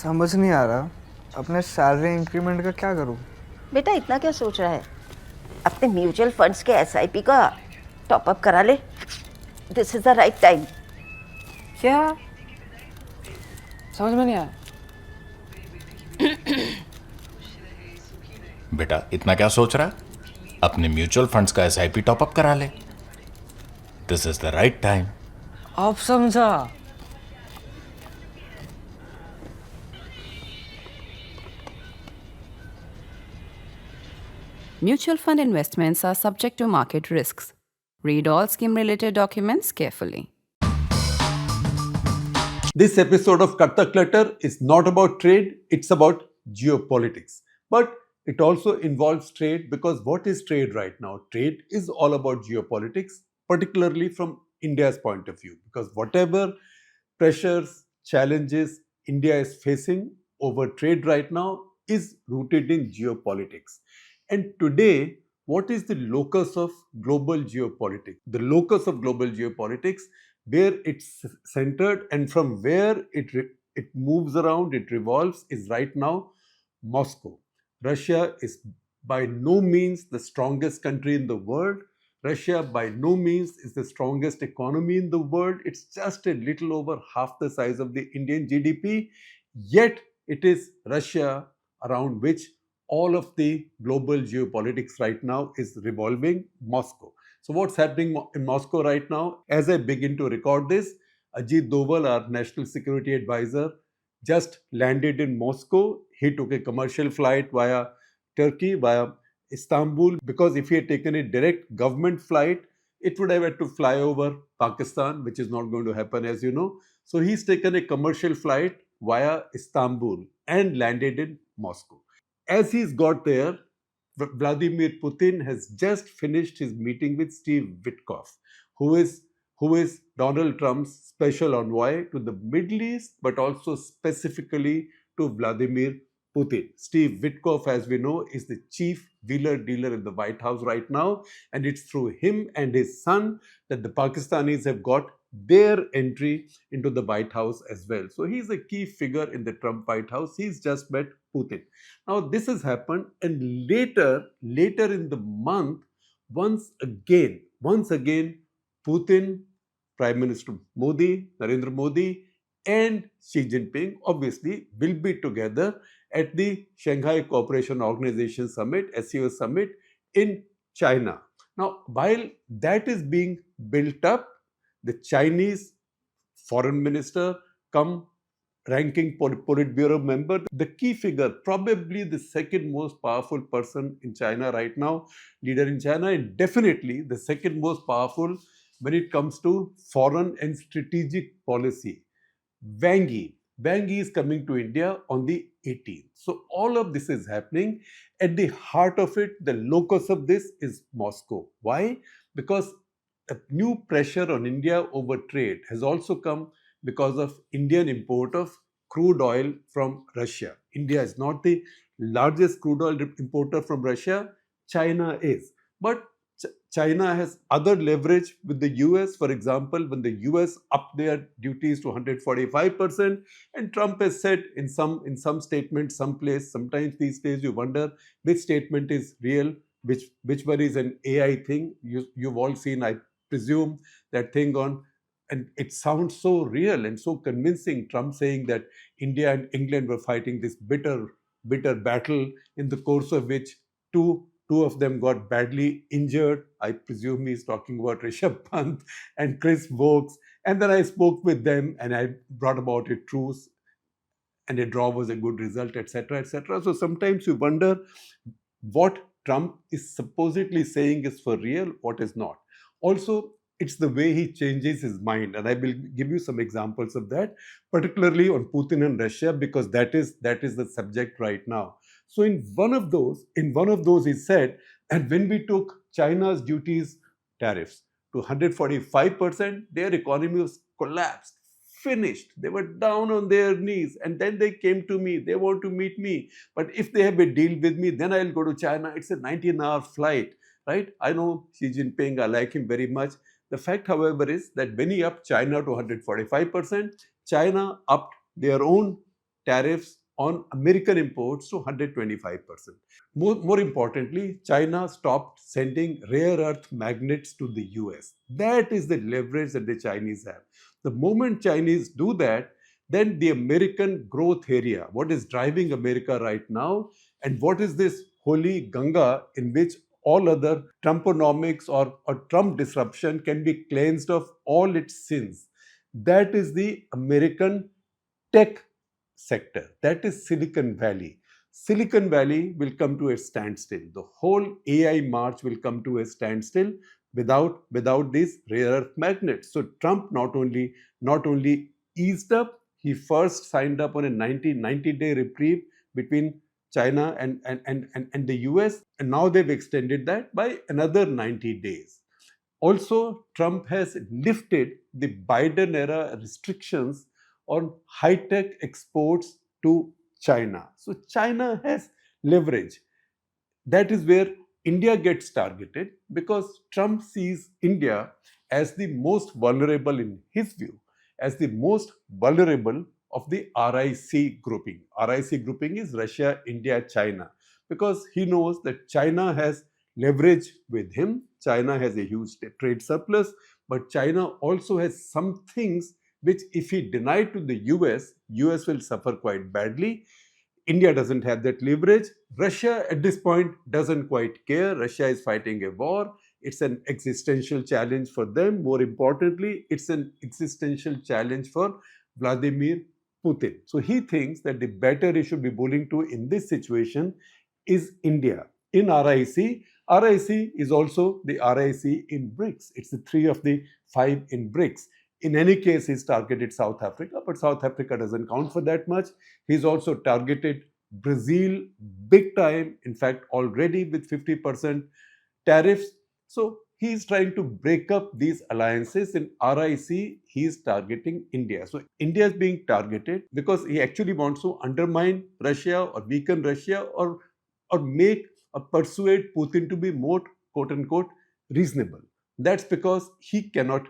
समझ नहीं आ रहा अपने सैलरी इंक्रीमेंट का क्या करूं। बेटा इतना क्या सोच रहा है? अपने म्यूचुअल फंड्स के एसआईपी का टॉप अप करा ले। This is the right time. क्या समझ में नहीं आया? बेटा इतना क्या सोच रहा है? अपने म्यूचुअल फंड्स का एसआईपी टॉपअप करा ले। This is the right time. अब समझा। Mutual fund investments are subject to market risks. Read all scheme-related documents carefully. This episode of Cut the Clutter is not about trade, it's about geopolitics. But it also involves trade because what is trade right now? Trade is all about geopolitics, particularly from India's point of view. Because whatever pressures, challenges India is facing over trade right now is rooted in geopolitics. And today, what is the locus of global geopolitics? The locus of global geopolitics, where it's centered and from where it moves around, it revolves, is right now Moscow. Russia is by no means the strongest country in the world. Russia by no means is the strongest economy in the world. It's just a little over half the size of the Indian GDP. Yet it is Russia around which all of the global geopolitics right now is revolving Moscow. So what's happening in Moscow right now? As I begin to record this, Ajit Doval, our national security advisor, just landed in Moscow. He took a commercial flight via Turkey, via Istanbul, because if he had taken a direct government flight, it would have had to fly over Pakistan, which is not going to happen, as you know. So he's taken a commercial flight via Istanbul and landed in Moscow. As he's got there, Vladimir Putin has just finished his meeting with Steve Witkoff, who is Donald Trump's special envoy to the Middle East, but also specifically to Vladimir Putin. Steve Witkoff, as we know, is the chief wheeler dealer in the White House right now, and it's through him and his son that the Pakistanis have got their entry into the White House as well. So he's a key figure in the Trump White House. He's just met Putin. Now this has happened, and later in the month, once again, Putin, Prime Minister Modi, Narendra Modi, and Xi Jinping obviously will be together at the Shanghai Cooperation Organization Summit, SCO Summit in China. Now, while that is being built up, the Chinese foreign minister come ranking Politburo member, the key figure, probably the second most powerful person in China right now, leader in China, and definitely the second most powerful when it comes to foreign and strategic policy. Wang Yi is coming to India on the 18th. So all of this is happening. At the heart of it, the locus of this is Moscow. Why? Because a new pressure on India over trade has also come because of Indian import of crude oil from Russia. India is not the largest crude oil importer from Russia. China is. But China has other leverage with the US. For example, when the US upped their duties to 145%, and Trump has said in some statement, someplace, sometimes these days you wonder which statement is real, which one is an AI thing. You've all seen, I presume, that thing on, and it sounds so real and so convincing. Trump saying that India and England were fighting this bitter battle, in the course of which two of them got badly injured. I presume he's talking about Rishabh Pant and Chris Vokes. And then I spoke with them and I brought about a truce, and a draw was a good result, etc., etc. So sometimes you wonder what Trump is supposedly saying is for real, what is not. Also, it's the way he changes his mind, and I will give you some examples of that, particularly on Putin and Russia, because that is the subject right now. So in one of those, he said, and when we took China's duties tariffs to 145%, their economy was collapsed, finished. They were down on their knees, and then they came to me. They want to meet me, but if they have a deal with me, then I'll go to China. It's a 19-hour flight, right? I know Xi Jinping, I like him very much. The fact, however, is that when he upped China to 145%, China upped their own tariffs on American imports to 125%. More importantly, China stopped sending rare earth magnets to the US. That is the leverage that the Chinese have. The moment Chinese do that, then the American growth area, what is driving America right now, and what is this holy Ganga in which all other Trumponomics or Trump disruption can be cleansed of all its sins. That is the American tech sector. That is Silicon Valley. Silicon Valley will come to a standstill. The whole AI march will come to a standstill without these rare earth magnets. So Trump not only eased up, he first signed up on a 90-day reprieve between China and the US, and now they've extended that by another 90 days. Also, Trump has lifted the Biden era restrictions on high-tech exports to China. So China has leverage. That is where India gets targeted because Trump sees India as the most vulnerable in his view, as the most vulnerable of the RIC grouping. RIC grouping is Russia, India, China, because he knows that China has leverage with him. China has a huge trade surplus, but China also has some things which if he denied to the US will suffer quite badly. India doesn't have that leverage. Russia at this point doesn't quite care. Russia is fighting a war. It's an existential challenge for them. More importantly, it's an existential challenge for Vladimir Putin. So he thinks that the better he should be bowling to in this situation is India. In RIC, RIC is also the RIC in BRICS. It's the 3 of the 5 in BRICS. In any case, he's targeted South Africa, but South Africa doesn't count for that much. He's also targeted Brazil big time, in fact, already with 50% tariffs. So he's trying to break up these alliances. In RIC, he's targeting India. So India is being targeted because he actually wants to undermine Russia or weaken Russia or make or persuade Putin to be more quote unquote reasonable. That's because he cannot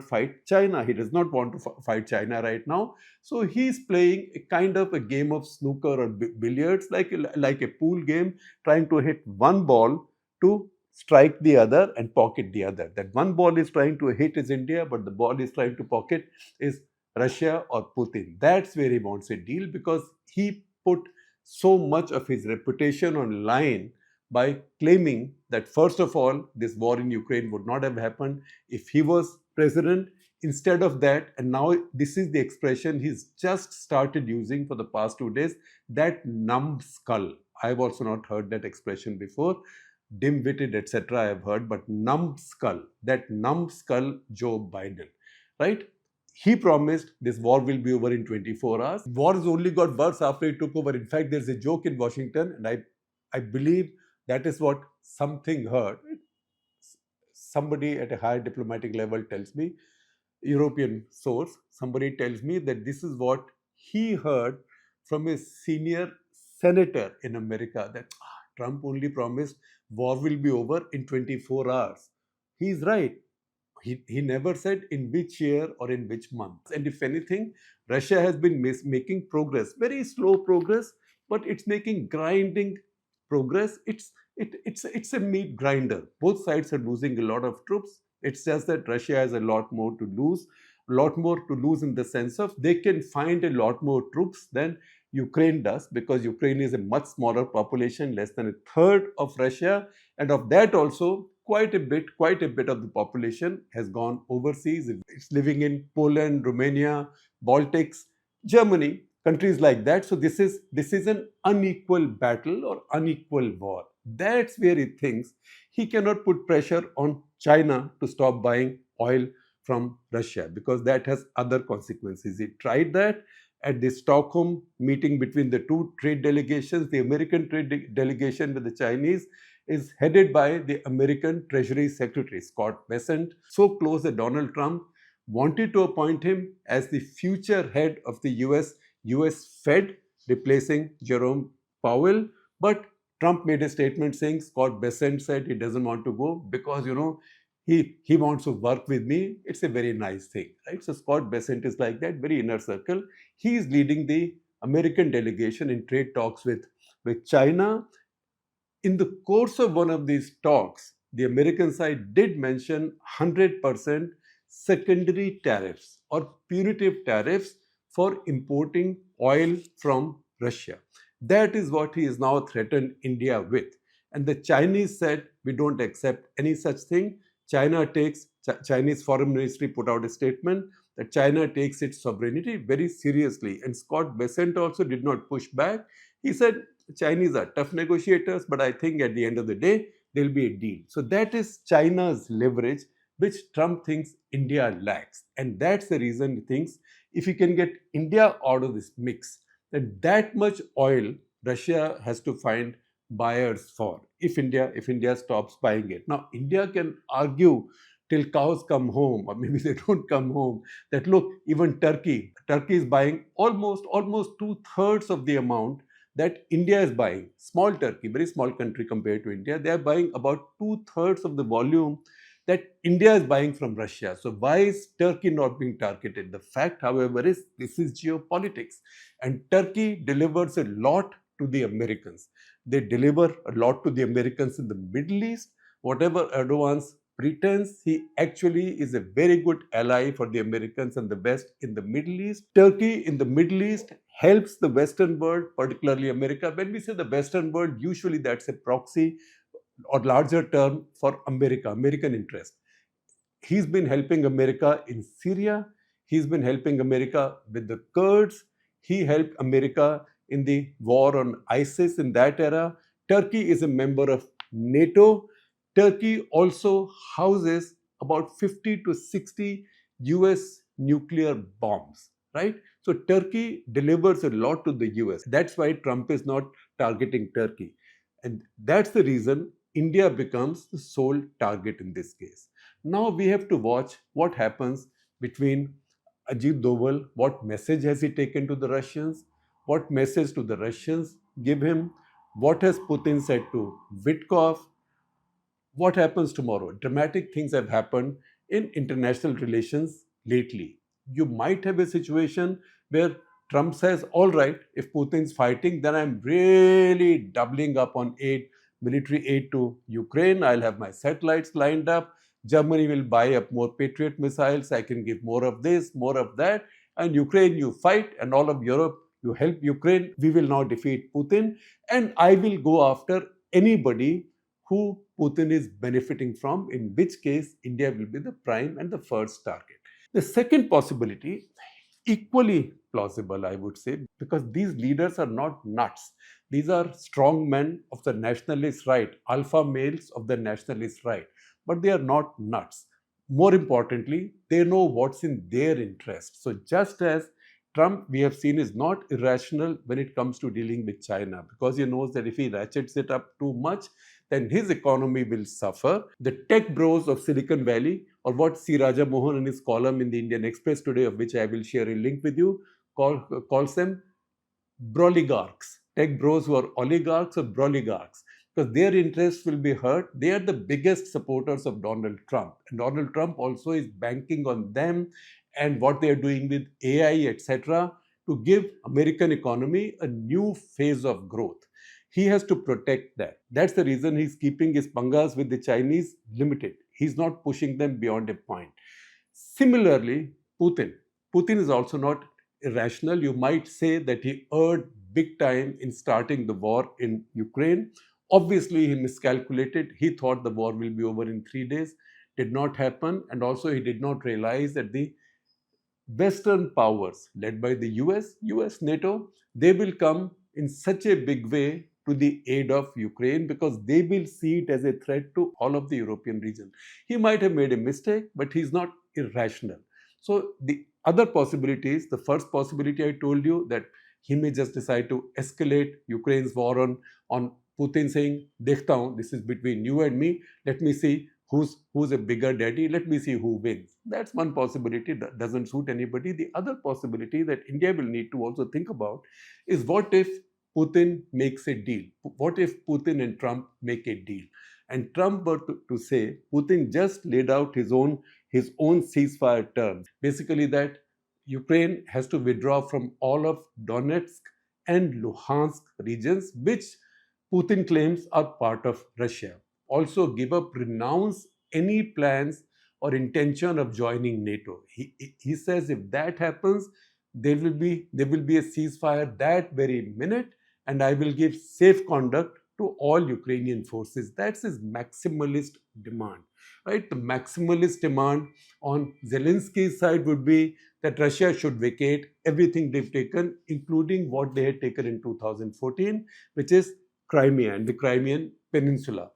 fight China. He does not want to fight China right now. So he's playing a kind of a game of snooker or billiards, like a pool game, trying to hit one ball to strike the other and pocket the other. That one ball is trying to hit is India, but the ball is trying to pocket is Russia or Putin. That's where he wants a deal because he put so much of his reputation on line by claiming that first of all, this war in Ukraine would not have happened if he was president. Instead of that, and now this is the expression he's just started using for the past 2 days, that numbskull. I've also not heard that expression before. Dim-witted, etc. I've heard, but numbskull, that numbskull Joe Biden, right? He promised this war will be over in 24 hours. War has only got worse after he took over. In fact, there's a joke in Washington, and I believe that is what something heard. Somebody at a higher diplomatic level tells me, European source, somebody tells me that this is what he heard from a senior senator in America, that Trump only promised war will be over in 24 hours. He's right. He never said in which year or in which month. And if anything, Russia has been making progress, very slow progress, but it's making grinding progress. It's a meat grinder. Both sides are losing a lot of troops. It's just that Russia has a lot more to lose in the sense of they can find a lot more troops than Ukraine does, because Ukraine is a much smaller population, less than a third of Russia, and of that also quite a bit of the population has gone overseas. It's living in Poland, Romania, Baltics, Germany, countries like that. So this is an unequal battle or unequal war. That's where he thinks he cannot put pressure on China to stop buying oil from Russia, because that has other consequences. He tried that at the Stockholm meeting between the two trade delegations. The American trade delegation with the Chinese is headed by the American Treasury Secretary, Scott Bessent, so close that Donald Trump wanted to appoint him as the future head of the US Fed, replacing Jerome Powell. But Trump made a statement saying Scott Bessent said he doesn't want to go because, he wants to work with me. It's a very nice thing, right? So Scott Bessent is like that, very inner circle. He is leading the American delegation in trade talks with China. In the course of one of these talks, the American side did mention 100% secondary tariffs or punitive tariffs for importing oil from Russia. That is what he has now threatened India with. And the Chinese said, we don't accept any such thing. Chinese Foreign Ministry put out a statement that China takes its sovereignty very seriously. And Scott Bessent also did not push back. He said, Chinese are tough negotiators, but I think at the end of the day, there'll be a deal. So that is China's leverage, which Trump thinks India lacks. And that's the reason he thinks if he can get India out of this mix, then that much oil Russia has to find buyers for if India stops buying it. Now, India can argue till cows come home, or maybe they don't come home, that look, even Turkey is buying almost 2/3 of the amount that India is buying. Small Turkey, very small country compared to India, they are buying about 2/3 of the volume that India is buying from Russia. So why is Turkey not being targeted? The fact, however, is this is geopolitics. And Turkey delivers a lot to the Americans. They deliver a lot to the Americans in the Middle East. Whatever Erdogan's pretends, he actually is a very good ally for the Americans and the West in the Middle East. Turkey in the Middle East helps the Western world, particularly America. When we say the Western world, usually that's a proxy or larger term for American interest. He's been helping America in Syria. He's been helping America with the Kurds. He helped America in the war on ISIS in that era. Turkey is a member of NATO. Turkey also houses about 50 to 60 US nuclear bombs, right? So Turkey delivers a lot to the US. That's why Trump is not targeting Turkey. And that's the reason India becomes the sole target in this case. Now we have to watch what happens between Ajit Doval. What message has he taken to the Russians? What message do the Russians give him? What has Putin said to Witkoff? What happens tomorrow? Dramatic things have happened in international relations lately. You might have a situation where Trump says, all right, if Putin's fighting, then I'm really doubling up on military aid to Ukraine. I'll have my satellites lined up. Germany will buy up more Patriot missiles. I can give more of this, more of that. And Ukraine, you fight, and all of Europe, you help Ukraine. We will now defeat Putin. And I will go after anybody who Putin is benefiting from, in which case India will be the prime and the first target. The second possibility, equally plausible, I would say, because these leaders are not nuts. These are strong men of the nationalist right, alpha males of the nationalist right, but they are not nuts. More importantly, they know what's in their interest. So just as Trump, we have seen, is not irrational when it comes to dealing with China, because he knows that if he ratchets it up too much, then his economy will suffer. The tech bros of Silicon Valley, or what C. Raja Mohan in his column in the Indian Express today, of which I will share a link with you, calls them broligarchs. Tech bros who are oligarchs or broligarchs, because their interests will be hurt. They are the biggest supporters of Donald Trump. And Donald Trump also is banking on them and what they are doing with AI, etc., to give American economy a new phase of growth. He has to protect that. That's the reason he's keeping his pangas with the Chinese limited. He's not pushing them beyond a point. Similarly, Putin is also not irrational. You might say that he erred big time in starting the war in Ukraine. Obviously, he miscalculated. He thought the war will be over in 3 days. Did not happen. And also, he did not realize that the Western powers, led by the US, NATO, they will come in such a big way to the aid of Ukraine, because they will see it as a threat to all of the European region. He might have made a mistake, but he's not irrational. So the other possibilities, the first possibility I told you, that he may just decide to escalate Ukraine's war on Putin, saying, "Dekhta hoon, this is between you and me. Let me see who's a bigger daddy. Let me see who wins." That's one possibility that doesn't suit anybody. The other possibility that India will need to also think about is, what if Putin makes a deal? What if Putin and Trump make a deal? And Trump were to say, Putin just laid out his own ceasefire terms. Basically that Ukraine has to withdraw from all of Donetsk, and Luhansk regions, which Putin claims are part of Russia. Also give up, renounce any plans or intention of joining NATO. He says if that happens, there will be a ceasefire that very minute, and I will give safe conduct to all Ukrainian forces. That's his maximalist demand, right? The maximalist demand on Zelensky's side would be that Russia should vacate everything they've taken, including what they had taken in 2014, which is Crimea and the Crimean Peninsula.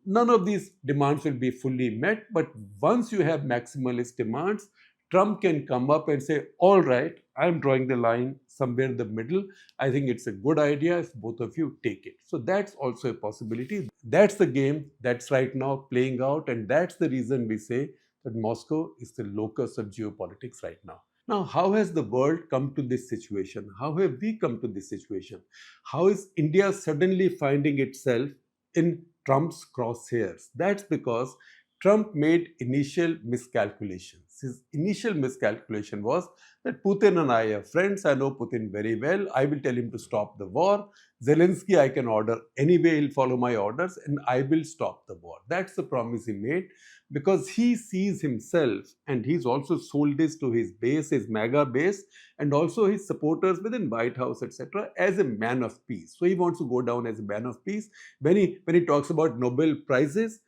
None of these demands will be fully met, but once you have maximalist demands, Trump can come up and say, all right, I'm drawing the line somewhere in the middle. I think it's a good idea if both of you take it. So that's also a possibility. That's the game that's right now playing out, and that's the reason we say that Moscow is the locus of geopolitics right now. Now, how has the world come to this situation? How have we come to this situation? How is India suddenly finding itself in Trump's crosshairs? That's because Trump made initial miscalculations. His initial miscalculation was that Putin and I are friends. I know Putin very well. I will tell him to stop the war. Zelensky, I can order anyway. He'll follow my orders and I will stop the war. That's the promise he made, because he sees himself, and he's also sold this to his base, his MAGA base, and also his supporters within White House, etc., as a man of peace. So he wants to go down as a man of peace. When he talks about Nobel Prizes,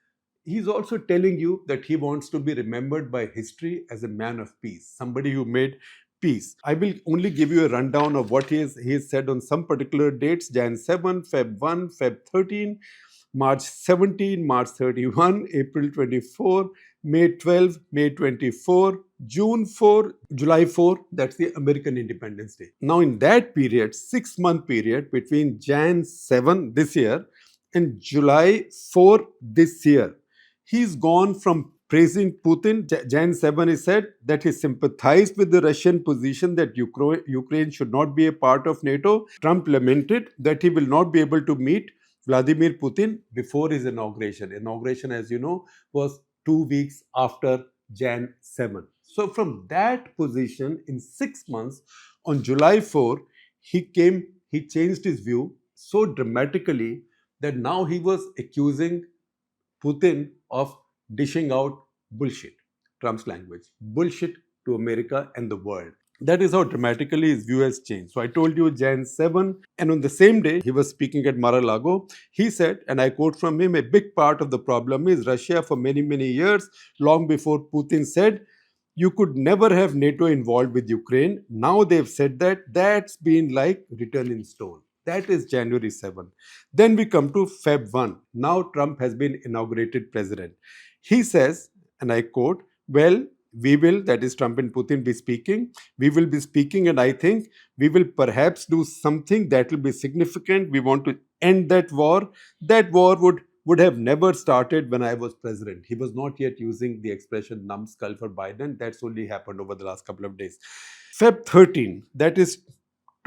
he's also telling you that he wants to be remembered by history as a man of peace, somebody who made peace. I will only give you a rundown of what he has said on some particular dates: Jan 7, Feb 1, Feb 13, March 17, March 31, April 24, May 12, May 24, June 4, July 4, that's the American Independence Day. Now in that period, 6-month period between Jan 7 this year and July 4 this year, he's gone from praising Putin. Jan 7, he said that he sympathized with the Russian position that Ukraine should not be a part of NATO. Trump lamented that he will not be able to meet Vladimir Putin before his inauguration. Inauguration, as you know, was 2 weeks after Jan 7. So from that position, in 6 months, on July 4, he changed his view so dramatically that now he was accusing Putin of dishing out bullshit, Trump's language, bullshit to America and the world. That is how dramatically his view has changed. So I told you Jan 7, and on the same day, he was speaking at Mar-a-Lago. He said, and I quote from him, a big part of the problem is Russia for many, many years, long before Putin said, you could never have NATO involved with Ukraine. Now they've said that, that's been like written in stone. That is January 7. Then we come to Feb 1. Now Trump has been inaugurated president. He says, and I quote, well, we will, that is Trump and Putin, be speaking. We will be speaking, and I think we will perhaps do something that will be significant. We want to end that war. That war would have never started when I was president. He was not yet using the expression numbskull for Biden. That's only happened over the last couple of days. Feb 13, that is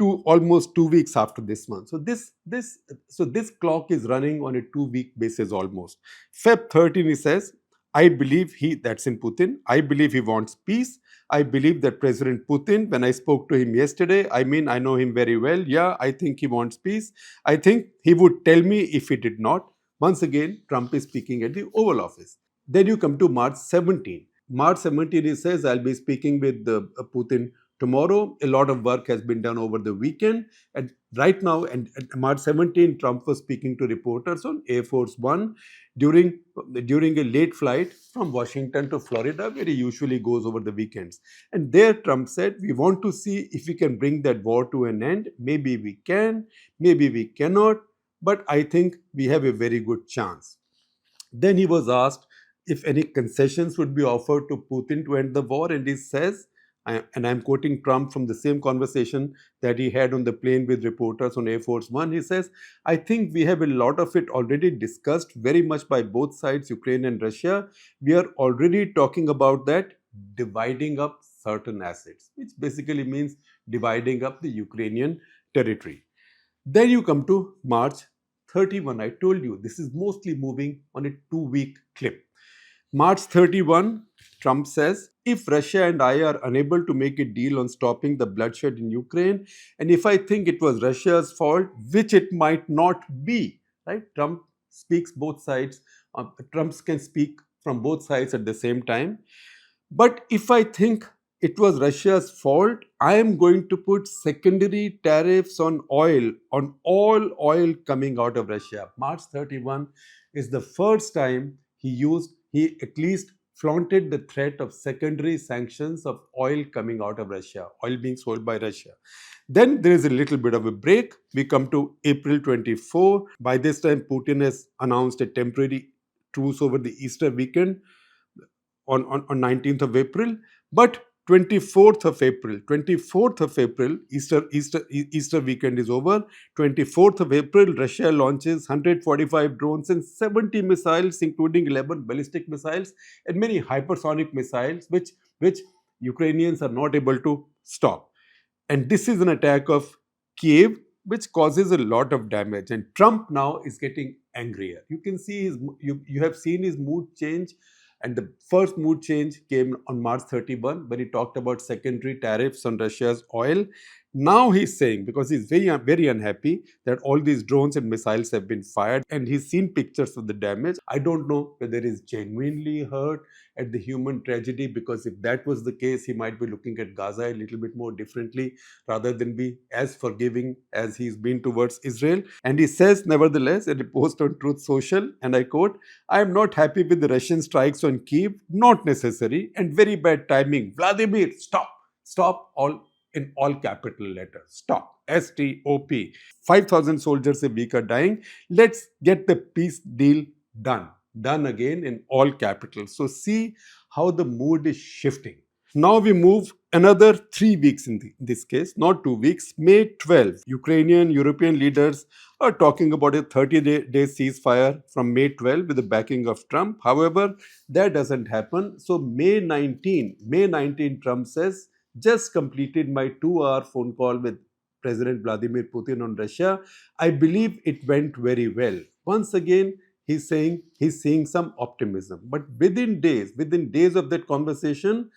almost 2 weeks after this month. So this clock is running on a 2-week basis almost. Feb 13, he says, I believe that's in Putin, I believe he wants peace. I believe that President Putin, when I spoke to him yesterday, I know him very well. Yeah, I think he wants peace. I think he would tell me if he did not. Once again, Trump is speaking at the Oval Office. Then you come to March 17. March 17, he says, I'll be speaking with Putin tomorrow. A lot of work has been done over the weekend. And right now, and March 17, Trump was speaking to reporters on Air Force One during a late flight from Washington to Florida, where he usually goes over the weekends. And there Trump said, we want to see if we can bring that war to an end. Maybe we can, maybe we cannot, but I think we have a very good chance. Then he was asked if any concessions would be offered to Putin to end the war, and he says, and I'm quoting Trump from the same conversation that he had on the plane with reporters on Air Force One. He says, I think we have a lot of it already discussed very much by both sides, Ukraine and Russia. We are already talking about that, dividing up certain assets, which basically means dividing up the Ukrainian territory. Then you come to March 31. I told you this is mostly moving on a 2-week clip. March 31, Trump says, if Russia and I are unable to make a deal on stopping the bloodshed in Ukraine, and if I think it was Russia's fault, which it might not be, right? Trump speaks both sides. Trump can speak from both sides at the same time. But if I think it was Russia's fault, I am going to put secondary tariffs on oil, on all oil coming out of Russia. March 31 is the first time he at least flaunted the threat of secondary sanctions of oil coming out of Russia, oil being sold by Russia. Then there is a little bit of a break. We come to April 24. By this time, Putin has announced a temporary truce over the Easter weekend on 19th of April. But 24th of April, Easter weekend is over. 24th of April, Russia launches 145 drones and 70 missiles, including 11 ballistic missiles and many hypersonic missiles, which Ukrainians are not able to stop. And this is an attack of Kiev, which causes a lot of damage. And Trump now is getting angrier. You can see you have seen his mood change. And the first mood change came on March 31 when he talked about secondary tariffs on Russia's oil. Now he's saying, because he's very, very unhappy that all these drones and missiles have been fired and he's seen pictures of the damage. I don't know whether he's genuinely hurt at the human tragedy, because if that was the case, he might be looking at Gaza a little bit more differently rather than be as forgiving as he's been towards Israel. And he says, nevertheless, in a post on Truth Social, and I quote, "I am not happy with the Russian strikes on Kyiv, not necessary and very bad timing. Vladimir, stop. Stop, in all capital letters. Stop. S-T-O-P. 5,000 soldiers a week are dying. Let's get the peace deal done. Done again in all capitals." So see how the mood is shifting. Now we move another 3 weeks in this case, not 2 weeks. May 12, European leaders are talking about a 30-day ceasefire from May 12 with the backing of Trump. However, that doesn't happen. So May 19, Trump says, "Just completed my 2-hour phone call with President Vladimir Putin on Russia. I believe it went very well." Once again, he's saying he's seeing some optimism. But within days of that conversation,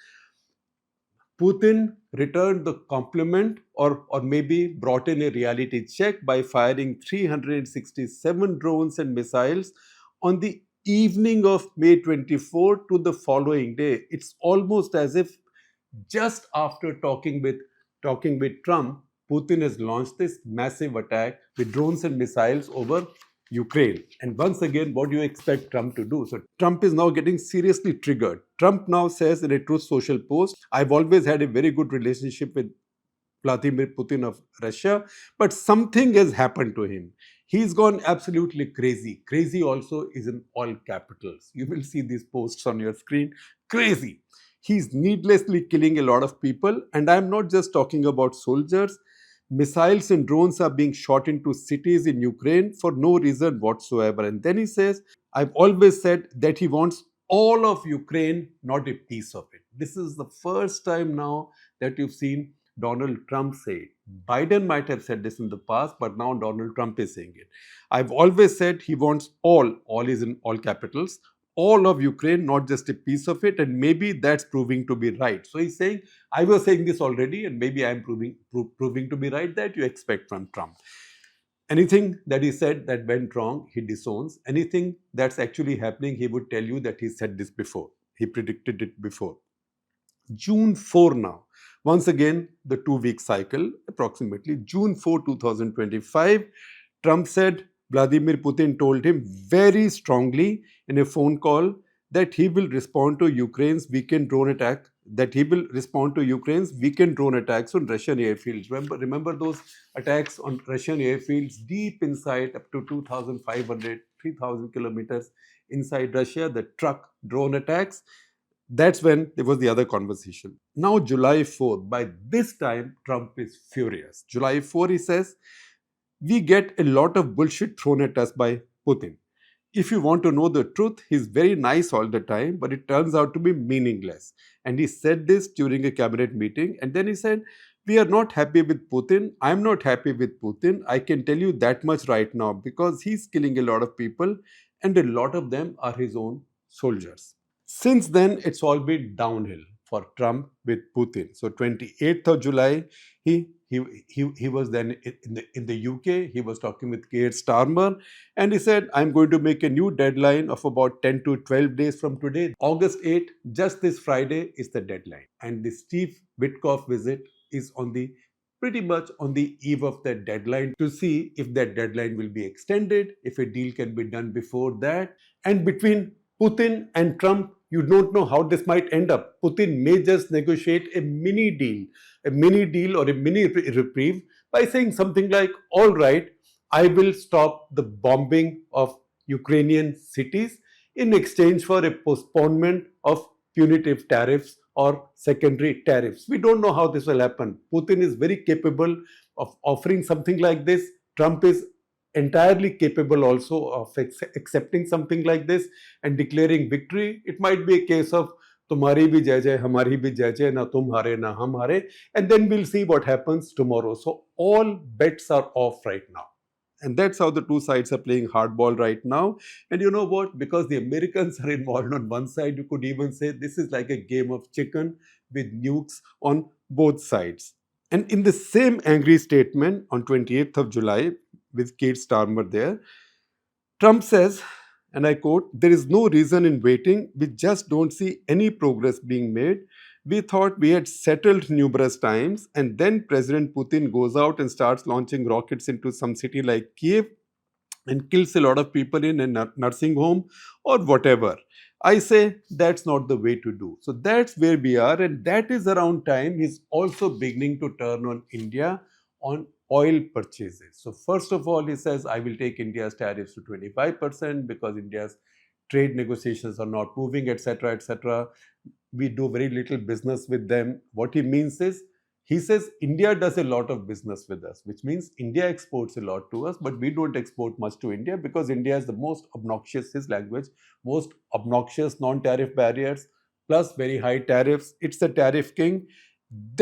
Putin returned the compliment or maybe brought in a reality check by firing 367 drones and missiles on the evening of May 24 to the following day. It's almost as if just after talking with Trump, Putin has launched this massive attack with drones and missiles over Ukraine. And once again, what do you expect Trump to do? So Trump is now getting seriously triggered. Trump now says in a Truth Social post, "I've always had a very good relationship with Vladimir Putin of Russia, but something has happened to him. He's gone absolutely crazy." Crazy also is in all capitals. You will see these posts on your screen. Crazy. He's needlessly killing a lot of people. And I'm not just talking about soldiers. Missiles and drones are being shot into cities in Ukraine for no reason whatsoever. And then he says, "I've always said that he wants all of Ukraine, not a piece of it." This is the first time now that you've seen Donald Trump say it. Biden might have said this in the past, but now Donald Trump is saying it. "I've always said he wants all is in all capitals, all of Ukraine, not just a piece of it, and maybe that's proving to be right." So he's saying, I was saying this already, and maybe I'm proving to be right. That you expect from Trump. Anything that he said that went wrong, he disowns. Anything that's actually happening, he would tell you that he said this before. He predicted it before. June 4 now. Once again, the 2-week cycle, approximately. June 4, 2025, Trump said Vladimir Putin told him very strongly in a phone call that he will respond to Ukraine's weekend drone attack, on Russian airfields. Remember those attacks on Russian airfields deep inside, up to 2,500, 3,000 kilometers inside Russia, the truck drone attacks? That's when there was the other conversation. Now, July 4th, by this time, Trump is furious. July 4, he says, "We get a lot of bullshit thrown at us by Putin. If you want to know the truth, he's very nice all the time, but it turns out to be meaningless." And he said this during a cabinet meeting. And then he said, "We are not happy with Putin. I'm not happy with Putin. I can tell you that much right now, because he's killing a lot of people and a lot of them are his own soldiers." Since then, it's all been downhill. for Trump with Putin. So 28th of July, he was then in the UK. He was talking with Keir Starmer, and he said, "I'm going to make a new deadline of about 10 to 12 days from today. August 8, just this Friday, is the deadline." And the Steve Witkoff visit is pretty much on the eve of that deadline to see if that deadline will be extended, if a deal can be done before that. And between Putin and Trump, you don't know how this might end up. Putin may just negotiate a mini deal or a mini reprieve by saying something like, "All right, I will stop the bombing of Ukrainian cities in exchange for a postponement of punitive tariffs or secondary tariffs." We don't know how this will happen. Putin is very capable of offering something like this. Trump is entirely capable also of accepting something like this and declaring victory. It might be a case of "Tumhari bhi jai jai, hamari bhi jai jai, na tum hare na hum hare," and then we'll see what happens tomorrow. So all bets are off right now. And that's how the two sides are playing hardball right now. And you know what? Because the Americans are involved on one side, you could even say this is like a game of chicken with nukes on both sides. And in the same angry statement on 28th of July, with Keir Starmer there, Trump says, and I quote, "There is no reason in waiting. We just don't see any progress being made. We thought we had settled numerous times, and then President Putin goes out and starts launching rockets into some city like Kiev and kills a lot of people in a nursing home or whatever. I say that's not the way to do." So that's where we are, and that is around time he's also beginning to turn on India on oil purchases. So first of all, he says, "I will take India's tariffs to 25% because India's trade negotiations are not moving, etc., etc. We do very little business with them." What he means is, he says India does a lot of business with us, which means India exports a lot to us, but we don't export much to India because India is the most obnoxious, his language, most obnoxious non-tariff barriers, plus very high tariffs. It's the tariff king.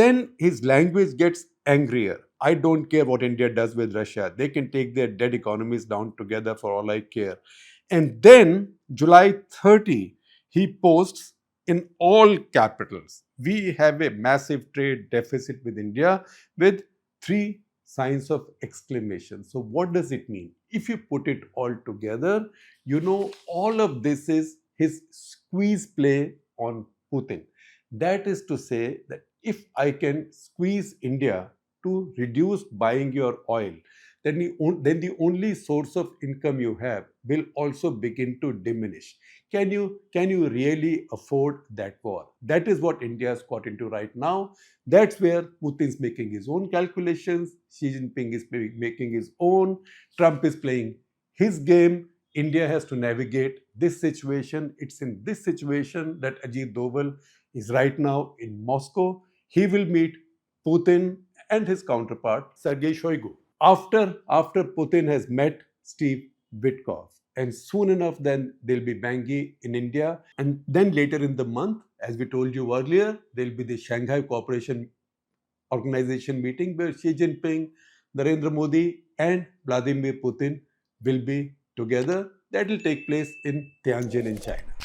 Then his language gets angrier. "I don't care what India does with Russia. They can take their dead economies down together for all I care." And then July 30, he posts in all capitals, "We have a massive trade deficit with India," with 3 signs of exclamation. So what does it mean? If you put it all together, you know all of this is his squeeze play on Putin. That is to say that if I can squeeze India to reduce buying your oil, then the only source of income you have will also begin to diminish. Can you really afford that war? That is what India has got into right now. That's where Putin's making his own calculations, Xi Jinping is making his own, Trump is playing his game. India has to navigate this situation. It's in this situation that Ajit Doval is right now in Moscow. He will meet Putin and his counterpart, Sergei Shoigu, after Putin has met Steve Witkoff. And soon enough, then there'll be Bangi in India. And then later in the month, as we told you earlier, there'll be the Shanghai Cooperation Organization meeting where Xi Jinping, Narendra Modi, and Vladimir Putin will be together. That will take place in Tianjin in China.